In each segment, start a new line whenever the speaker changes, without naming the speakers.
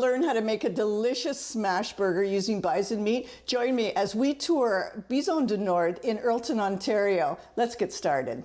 learn how to make a delicious smash burger using bison meat? Join me as we tour Bison Du Nord in Earlton, Ontario. Let's get started.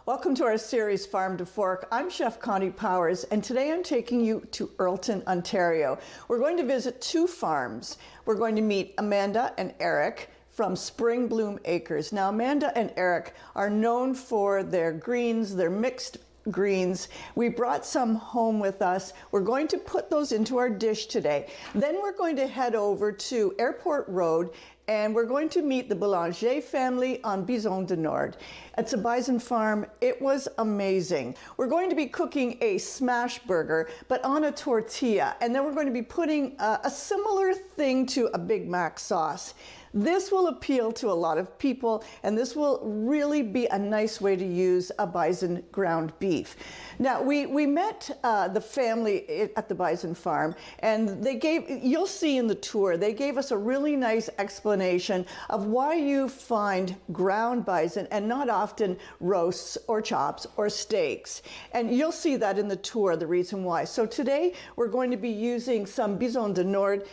Welcome to our series Farm to Fork. I'm Chef Connie Powers, and today I'm taking you to Earlton, Ontario. We're going to visit two farms. We're going to meet Amanda and Eric from Spring Bloom Acres. Now, Amanda and Eric are known for their greens, their mixed greens. We brought some home with us. We're going to put those into our dish today. Then we're going to head over to Airport Road and we're going to meet the Boulanger family on Bison Du Nord. It's a bison farm. It was amazing. We're going to be cooking a smash burger, but on a tortilla. And then we're going to be putting a similar thing to a Big Mac sauce. This will appeal to a lot of people, and this will really be a nice way to use a bison ground beef. Now, we met the family at the bison farm, and you'll see in the tour, they gave us a really nice explanation of why you find ground bison and not often roasts or chops or steaks. And you'll see that in the tour, the reason why. So today, we're going to be using some Bison Du Nord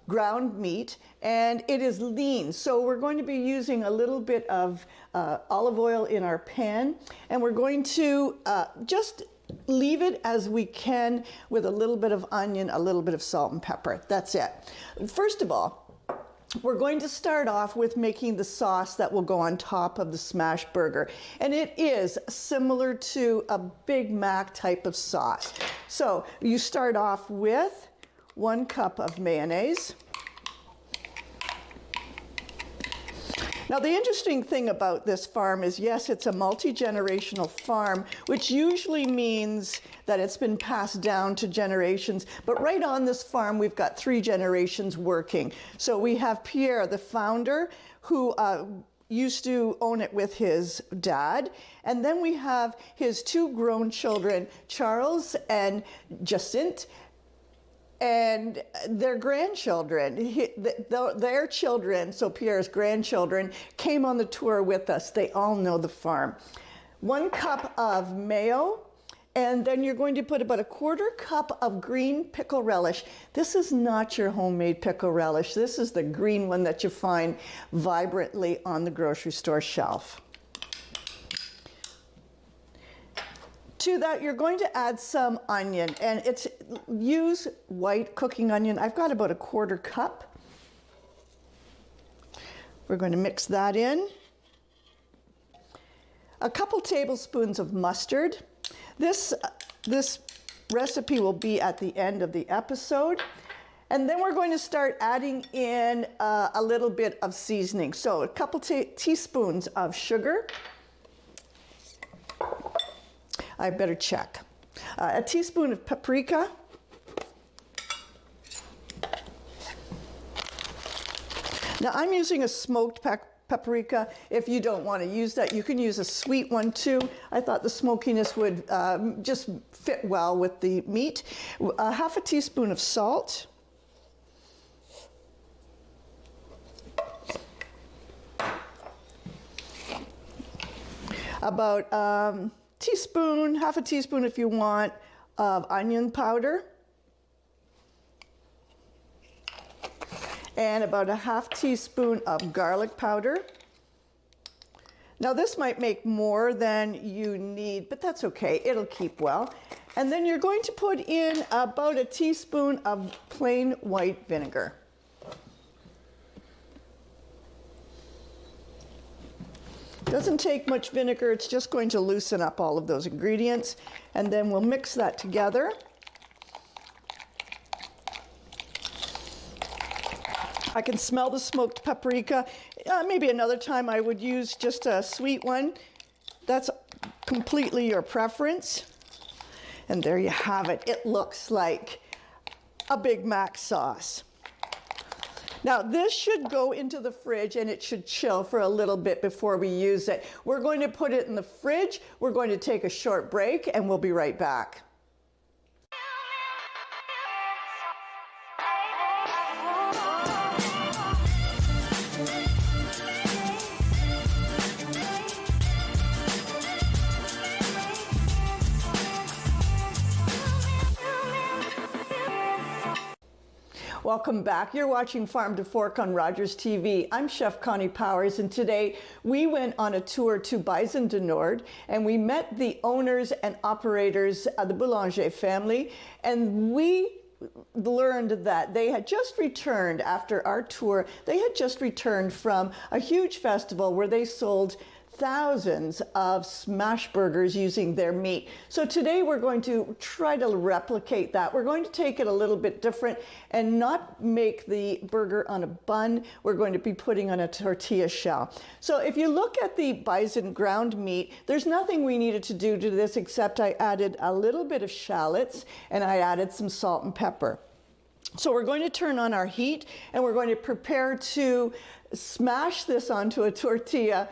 ground meat, and it is lean. So we're going to be using a little bit of olive oil in our pan, and we're going to just leave it as we can with a little bit of onion, a little bit of salt and pepper. That's it. First of all, we're going to start off with making the sauce that will go on top of the smash burger. And it is similar to a Big Mac type of sauce. So you start off with 1 cup of mayonnaise. Now, the interesting thing about this farm is, yes, it's a multi-generational farm, which usually means that it's been passed down to generations. But right on this farm, we've got 3 generations working. So we have Pierre, the founder, who used to own it with his dad. And then we have his 2 grown children, Charles and Jacinthe, and their grandchildren, their children, so Pierre's grandchildren, came on the tour with us. They all know the farm. 1 cup of mayo, and then you're going to put about a 1/4 cup of green pickle relish. This is not your homemade pickle relish. This is the green one that you find vibrantly on the grocery store shelf. To that, you're going to add some onion, and use white cooking onion. I've got about a 1/4 cup. We're going to mix that in. A couple tablespoons of mustard. This recipe will be at the end of the episode. And then we're going to start adding in a little bit of seasoning. So a couple teaspoons of sugar. I better check. A teaspoon of paprika. Now, I'm using a smoked paprika. If you don't want to use that, you can use a sweet one too. I thought the smokiness would just fit well with the meat. 1/2 teaspoon of salt. About 1/2 teaspoon if you want, of onion powder. And about 1/2 teaspoon of garlic powder. Now, this might make more than you need, but that's okay. It'll keep well. And then you're going to put in about a teaspoon of plain white vinegar. Doesn't take much vinegar, it's just going to loosen up all of those ingredients. And then we'll mix that together. I can smell the smoked paprika. Maybe another time I would use just a sweet one. That's completely your preference. And there you have it. It looks like a Big Mac sauce. Now this should go into the fridge and it should chill for a little bit before we use it. We're going to put it in the fridge. We're going to take a short break and we'll be right back. Welcome back. You're watching Farm to Fork on Rogers TV. I'm Chef Connie Powers, and today we went on a tour to Bison Du Nord, and we met the owners and operators of the Boulanger family, and we learned that they had just returned after our tour. They had just returned from a huge festival where they sold thousands of smash burgers using their meat. So today we're going to try to replicate that. We're going to take it a little bit different and not make the burger on a bun. We're going to be putting on a tortilla shell. So if you look at the bison ground meat, there's nothing we needed to do to this except I added a little bit of shallots and I added some salt and pepper. So we're going to turn on our heat and we're going to prepare to smash this onto a tortilla,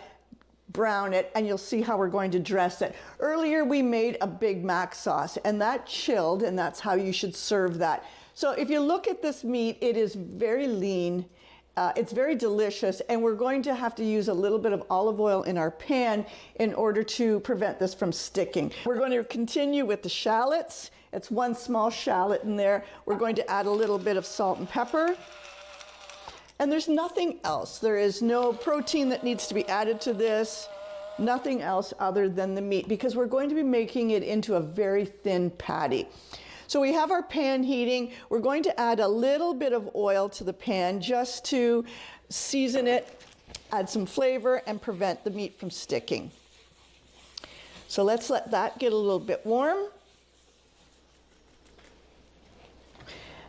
brown it, and you'll see how we're going to dress it. Earlier we made a Big Mac sauce and that chilled, and that's how you should serve that. So if you look at this meat, it is very lean, it's very delicious, and we're going to have to use a little bit of olive oil in our pan in order to prevent this from sticking. We're going to continue with the shallots. It's one small shallot in there. We're going to add a little bit of salt and pepper. And there's nothing else. There is no protein that needs to be added to this, nothing else other than the meat, because we're going to be making it into a very thin patty. So we have our pan heating. We're going to add a little bit of oil to the pan just to season it, add some flavor, and prevent the meat from sticking. So let's let that get a little bit warm.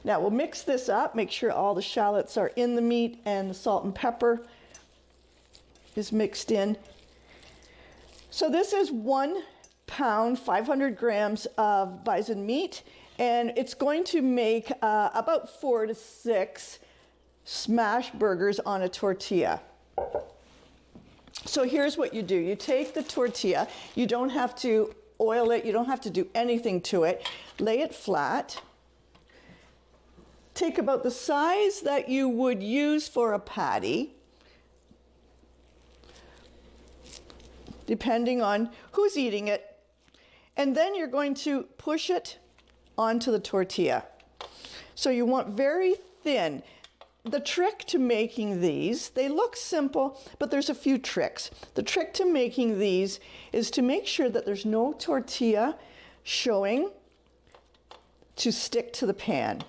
Now we'll mix this up, make sure all the shallots are in the meat and the salt and pepper is mixed in. So this is 1 pound, 500 grams of bison meat, and it's going to make about 4 to 6 smash burgers on a tortilla. So here's what you do. You take the tortilla, you don't have to oil it, you don't have to do anything to it. Lay it flat. Take about the size that you would use for a patty, depending on who's eating it. And then you're going to push it onto the tortilla. So you want very thin. The trick to making these, they look simple, but there's a few tricks. The trick to making these is to make sure that there's no tortilla showing to stick to the pan.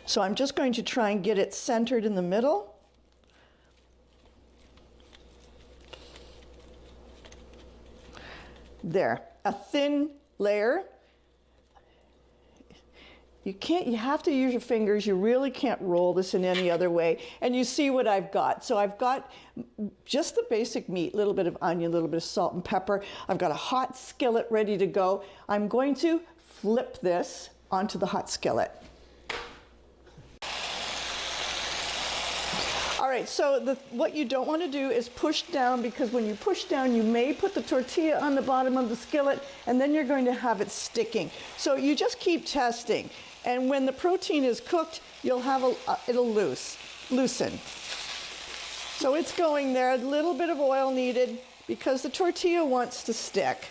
So I'm just going to try and get it centered in the middle. There, a thin layer. You have to use your fingers. You really can't roll this in any other way. And you see what I've got. So I've got just the basic meat, a little bit of onion, a little bit of salt and pepper. I've got a hot skillet ready to go. I'm going to flip this onto the hot skillet. All right, so what you don't want to do is push down, because when you push down, you may put the tortilla on the bottom of the skillet, and then you're going to have it sticking. So you just keep testing, and when the protein is cooked, you'll have it'll loosen. So it's going there, a little bit of oil needed, because the tortilla wants to stick.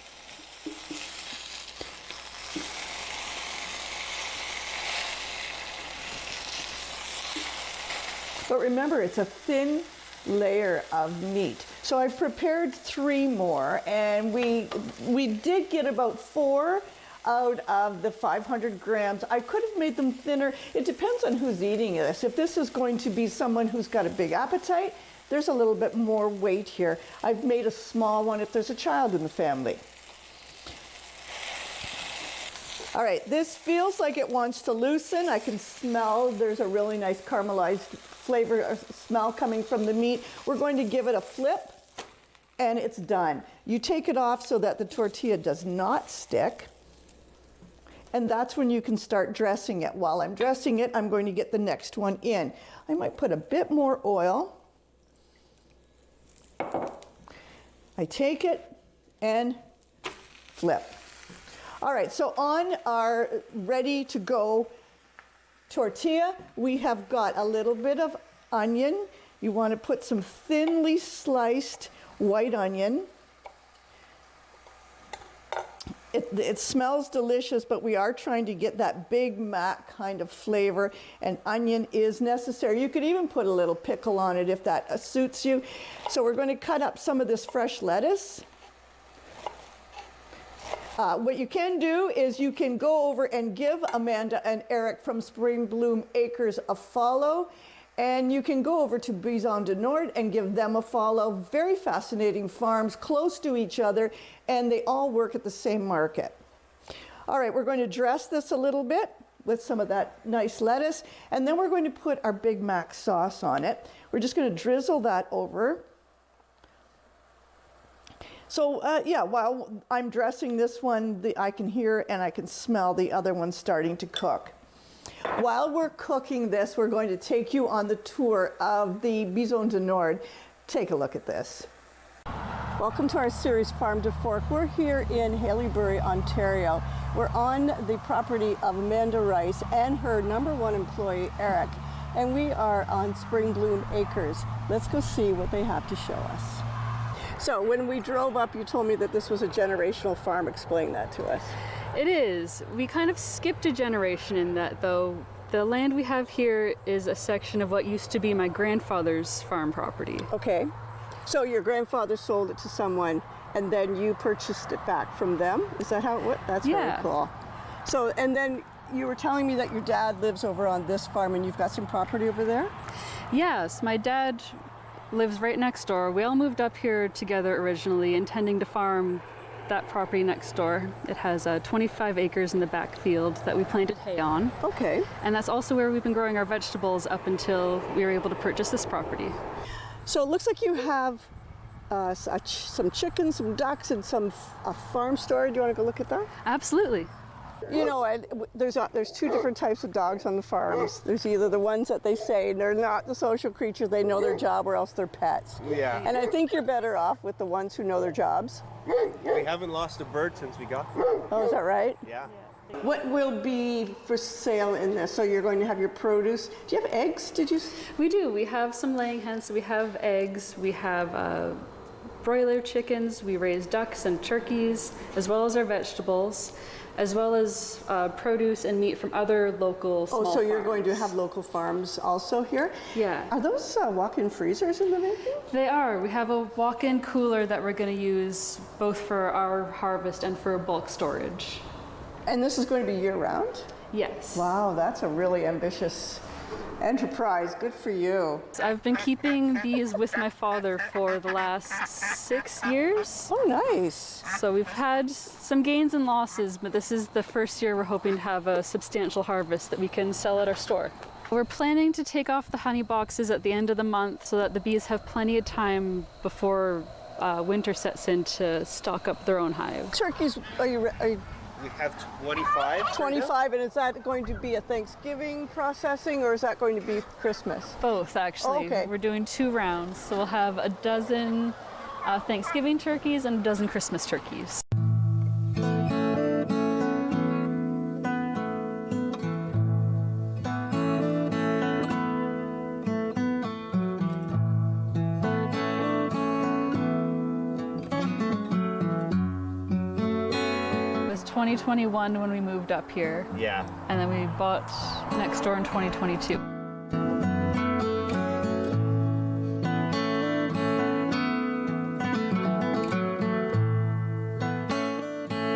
But remember, it's a thin layer of meat. So I've prepared 3 more, and we did get about 4 out of the 500 grams. I could have made them thinner. It depends on who's eating this. If this is going to be someone who's got a big appetite, there's a little bit more weight here. I've made a small one if there's a child in the family. All right, this feels like it wants to loosen. I can smell there's a really nice caramelized flavor or smell coming from the meat. We're going to give it a flip and it's done. You take it off so that the tortilla does not stick. And that's when you can start dressing it. While I'm dressing it, I'm going to get the next one in. I might put a bit more oil. I take it and flip. All right, so on our ready to go tortilla, we have got a little bit of onion. You want to put some thinly sliced white onion. It smells delicious, but we are trying to get that Big Mac kind of flavor, and onion is necessary. You could even put a little pickle on it if that suits you. So we're going to cut up some of this fresh lettuce. What you can do is you can go over and give Amanda and Eric from Spring Bloom Acres a follow, and you can go over to Bison Du Nord and give them a follow. Very fascinating farms, close to each other, and they all work at the same market. All right, we're going to dress this a little bit with some of that nice lettuce, and then we're going to put our Big Mac sauce on it. We're just going to drizzle that over. So yeah, while I'm dressing this one, I can hear and I can smell the other one starting to cook. While we're cooking this, we're going to take you on the tour of the Bison Du Nord. Take a look at this. Welcome to our series Farm to Fork. We're here in Haileybury, Ontario. We're on the property of Amanda Rice and her #1 employee, Eric, and we are on Spring Bloom Acres. Let's go see what they have to show us. So when we drove up, you told me that this was a generational farm. Explain that to us.
It is. We kind of skipped a generation in that, though. The land we have here is a section of what used to be my grandfather's farm property.
Okay. So your grandfather sold it to someone and then you purchased it back from them? Is that how it went? That's very cool. So, and then you were telling me that your dad lives over on this farm and you've got some property over there?
Yes, my dad lives right next door. We all moved up here together originally, intending to farm that property next door. It has 25 acres in the back field that we planted hay on.
Okay.
And that's also where we've been growing our vegetables up until we were able to purchase this property.
So it looks like you have some chickens, some ducks, and a farm store. Do you want to go look at that?
Absolutely.
You know, there's two different types of dogs on the farms. There's either the ones that they say they're not the social creatures, they know their job, or else they're pets.
Yeah.
And I think you're better off with the ones who know their jobs.
We haven't lost a bird since we got here.
Oh, is that right?
Yeah.
What will be for sale in this? So you're going to have your produce. Do you have eggs?
We do. We have some laying hens. We have eggs. We have broiler chickens. We raise ducks and turkeys, as well as our vegetables, as well as produce and meat from other local small
so you're
farms.
going to have local farms also here?
Yeah.
Are those walk-in freezers in the making?
They are. We have a walk-in cooler that we're going to use both for our harvest and for bulk storage.
And this is going to be year-round?
Yes.
Wow, that's a really ambitious enterprise. Good for you.
I've been keeping bees with my father for the last 6 years.
Oh, nice.
So we've had some gains and losses, but this is the first year we're hoping to have a substantial harvest that we can sell at our store. We're planning to take off the honey boxes at the end of the month so that the bees have plenty of time before winter sets in to stock up their own hive.
Turkeys, are you
We have 25.
25, and is that going to be a Thanksgiving processing, or is that going to be Christmas?
Both, actually.
Okay.
We're doing 2 rounds, so we'll have a dozen Thanksgiving turkeys and a dozen Christmas turkeys. It was 2021 when we moved up here.
Yeah.
And then we bought next door in 2022.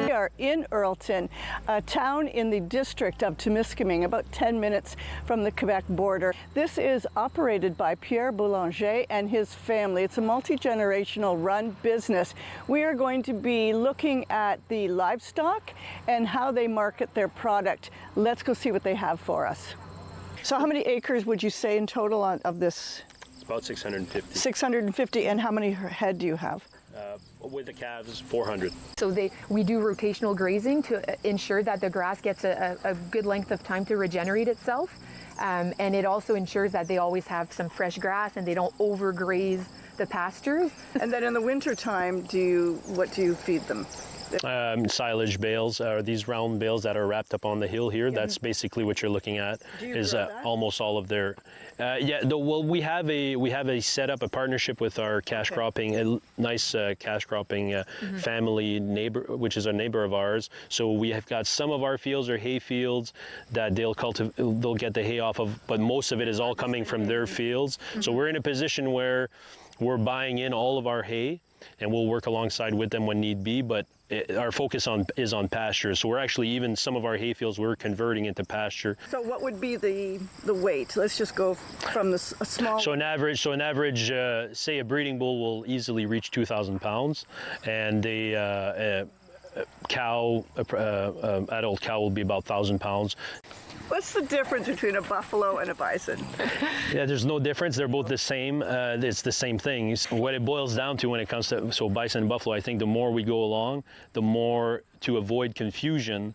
We are in in Earlton, a town in the district of Temiskaming, about 10 minutes from the Quebec border. This is operated by Pierre Boulanger and his family. It's a multi-generational run business. We are going to be looking at the livestock and how they market their product. Let's go see what they have for us. So how many acres would you say in total of this?
It's about 650.
650, and how many head do you have?
With the calves, 400.
So we do rotational grazing to ensure that the grass gets a good length of time to regenerate itself. And it also ensures that they always have some fresh grass and they don't overgraze the pastures.
And then in the winter time, what do you feed them?
Silage bales are these round bales that are wrapped up on the hill here. That's basically what you're looking at. Is almost all of their. We have a setup, a partnership with our cash cropping, a nice cash cropping family neighbor, which is a neighbor of ours. So we have got some of our fields are hay fields that they'll get the hay off of, but most of it is all coming from their fields. So we're in a position where we're buying in all of our hay, and we'll work alongside with them when need be, but our focus is on pasture. So we're actually, even some of our hay fields, we're converting into pasture.
So what would be the weight? Let's just go from a small...
So an average, say a breeding bull will easily reach 2,000 pounds, and a adult cow will be about 1,000 pounds.
What's the difference between a buffalo and a bison?
Yeah, there's no difference. They're both the same. It's the same thing. What it boils down to when it comes to bison and buffalo, I think the more we go along, the more, to avoid confusion,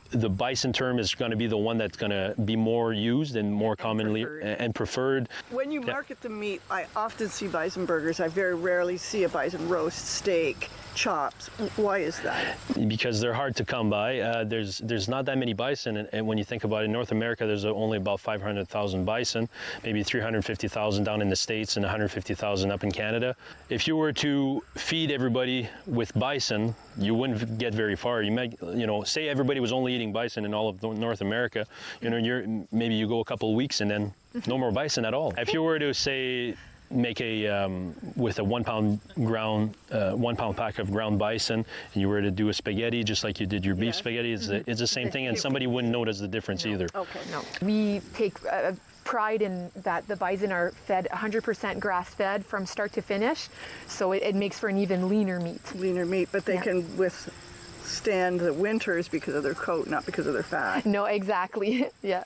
the bison term is going to be the one that's going to be more used and more commonly and preferred.
When you market the meat, I often see bison burgers. I very rarely see a bison roast, steak, chops. Why is that?
Because they're hard to come by. There's not that many bison, and when you think about it, in North America, there's only about 500,000 bison, maybe 350,000 down in the States and 150,000 up in Canada. If you were to feed everybody with bison, you wouldn't get very far. You might, say everybody was only eating bison in all of North America, maybe you go a couple of weeks and then no more bison at all. If you were to say make with a 1 pound pack of ground bison, and you were to do a spaghetti just like you did your beef spaghetti, it's the same thing, and somebody wouldn't notice the difference either.
Okay, no.
We take pride in that the bison are fed 100% grass fed from start to finish, so it makes for an even leaner meat.
Leaner meat, but they can withstand the winters because of their coat, not because of their fat.
No, exactly. Yeah.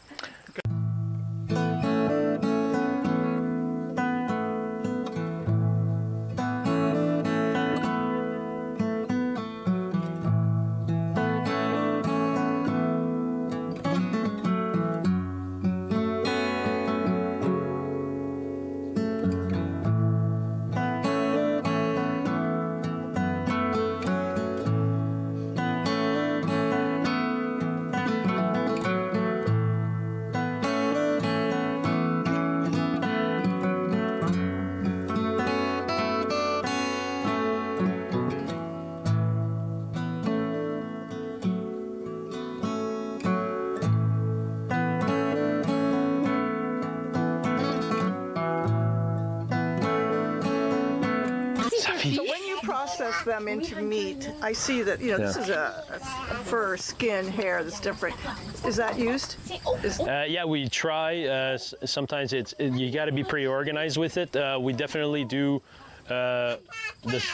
So when you process them into meat, I see that, this is a fur, skin, hair that's different. Is that used?
Yeah, we try. Sometimes you got to be pretty organized with it. We definitely do. The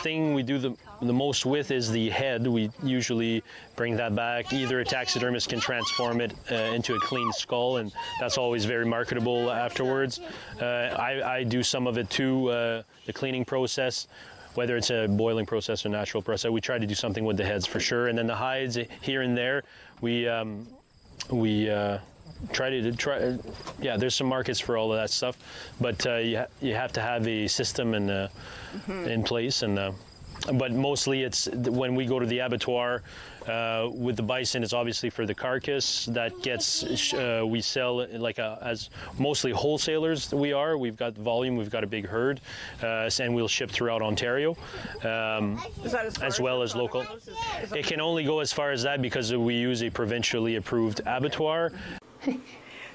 thing we do the most with is the head. We usually bring that back. Either a taxidermist can transform it into a clean skull, and that's always very marketable afterwards. I do some of it too, the cleaning process, whether it's a boiling process or natural process. We try to do something with the heads for sure, and then the hides here and there, we try. Yeah, there's some markets for all of that stuff, but you have to have a system in place, and but mostly it's when we go to the abattoir with the bison, it's obviously for the carcass that gets we sell as mostly wholesalers. We've got volume, we've got a big herd, and we'll ship throughout Ontario, as well as local. It can only go as far as that because we use a provincially approved abattoir.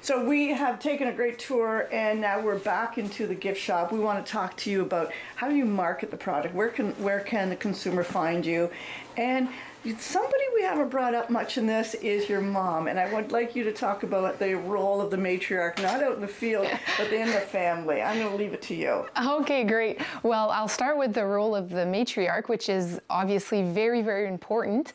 So we have taken a great tour, and now we're back into the gift shop. We want to talk to you about how do you market the product, where can the consumer find you, and Somebody we haven't brought up much in this is your mom, and I would like you to talk about the role of the matriarch, not out in the field, but in the family. I'm going to leave it to you.
Okay, great. Well, I'll start with the role of the matriarch, which is obviously very, very important.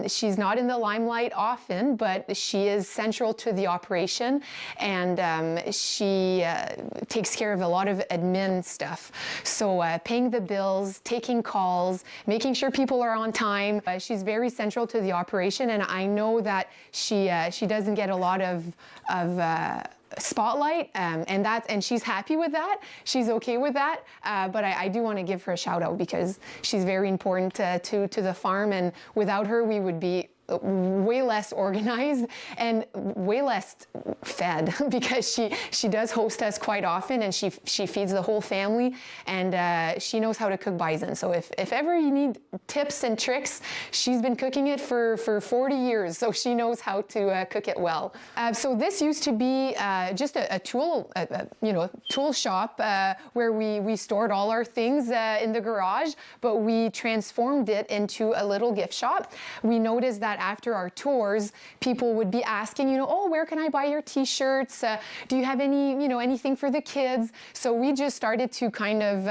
She's not in the limelight often, but she is central to the operation, and she takes care of a lot of admin stuff. So paying the bills, taking calls, making sure people are on time. She's very central to the operation, and I know that she doesn't get a lot of spotlight, and she's happy with that. She's okay with that, but I do want to give her a shout out because she's very important to the farm, and without her we would be way less organized and way less fed because she does host us quite often, and she feeds the whole family, and she knows how to cook bison. So if ever you need tips and tricks, she's been cooking it for 40 years, so she knows how to cook it well. So this used to be just a tool tool shop where we stored all our things in the garage, but we transformed it into a little gift shop. We noticed that after our tours, people would be asking, oh, where can I buy your t-shirts? Do you have any, anything for the kids? So we just started to kind of,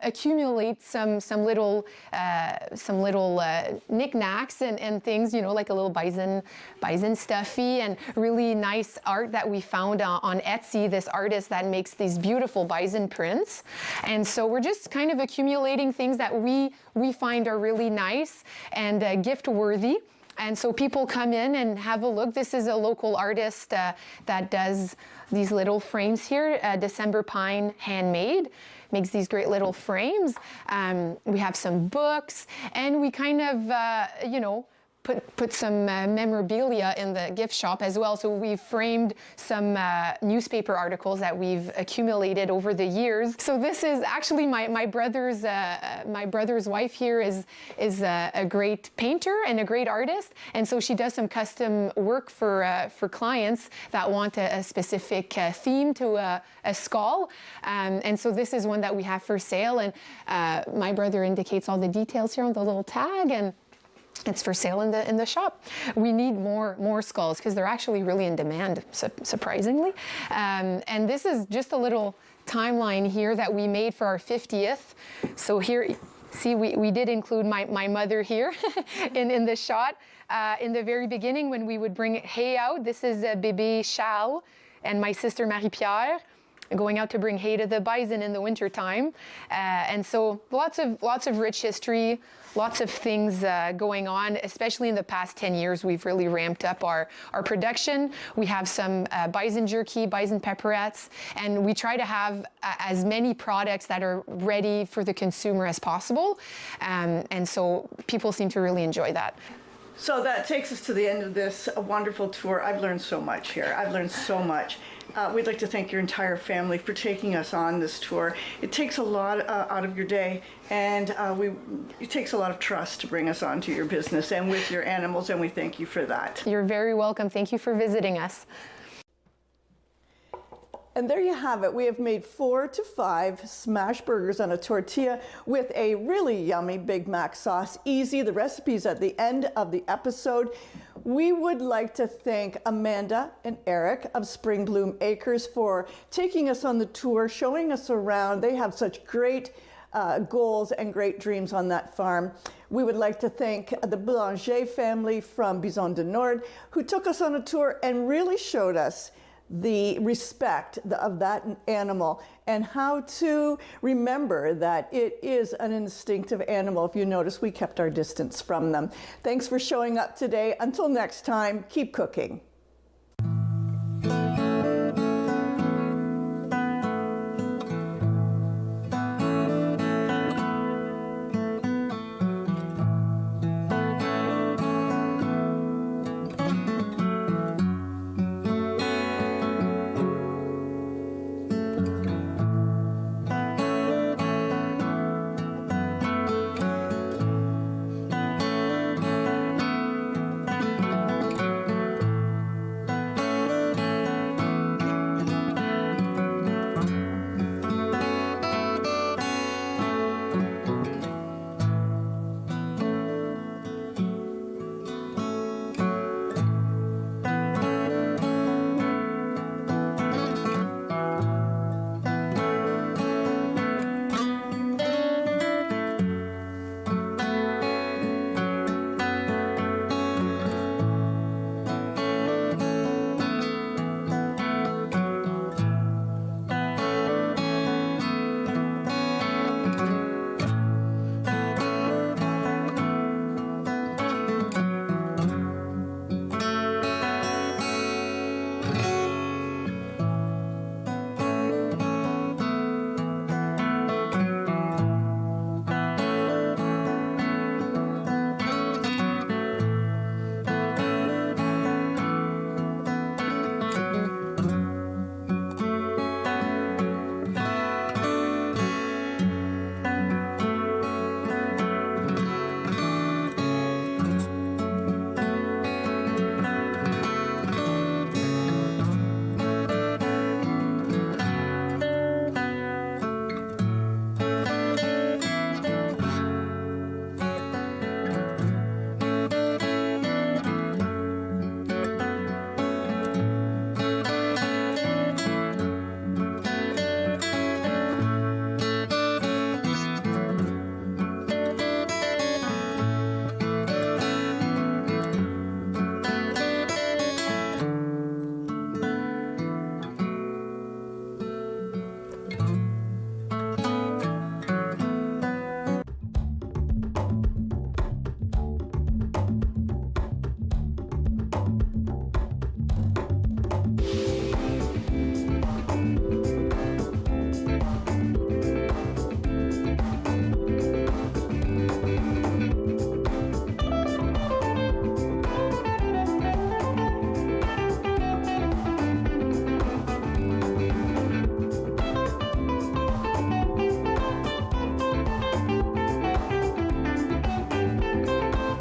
accumulate some little knickknacks and things, like a little bison stuffy, and really nice art that we found on Etsy, this artist that makes these beautiful bison prints. And so we're just kind of accumulating things that we find are really nice and gift worthy. And so people come in and have a look. This is a local artist that does these little frames here, December Pine Handmade. Makes these great little frames. We have some books, and we kind of, put some memorabilia in the gift shop as well. So we've framed some newspaper articles that we've accumulated over the years. So this is actually my brother's wife here is a great painter and a great artist, and so she does some custom work for clients that want a specific theme to a skull. And so this is one that we have for sale, and my brother indicates all the details here on the little tag, and it's for sale in the shop. We need more skulls because they're actually really in demand, surprisingly. And this is just a little timeline here that we made for our 50th. So here, see, we did include my mother here in the shot. In the very beginning, when we would bring hay out, this is bébé Charles and my sister Marie-Pierre going out to bring hay to the bison in the winter time. And so lots of rich history, lots of things going on, especially in the past 10 years. We've really ramped up our production. We have some bison jerky, bison pepperettes, and we try to have as many products that are ready for the consumer as possible. And so people seem to really enjoy that.
So that takes us to the end of this wonderful tour. I've learned so much here. I've learned so much. We'd like to thank your entire family for taking us on this tour. It takes a lot out of your day, and it takes a lot of trust to bring us onto your business and with your animals, and we thank you for that.
You're very welcome. Thank you for visiting us.
And there you have it. We have made 4 to 5 smash burgers on a tortilla with a really yummy Big Mac sauce. Easy. The recipe's at the end of the episode. We would like to thank Amanda and Eric of Spring Bloom Acres for taking us on the tour, showing us around. They have such great goals and great dreams on that farm. We would like to thank the Boulanger family from Bison Du Nord who took us on a tour and really showed us the respect of that animal and how to remember that it is an instinctive animal. If you notice, we kept our distance from them. Thanks for showing up today. Until next time, keep cooking.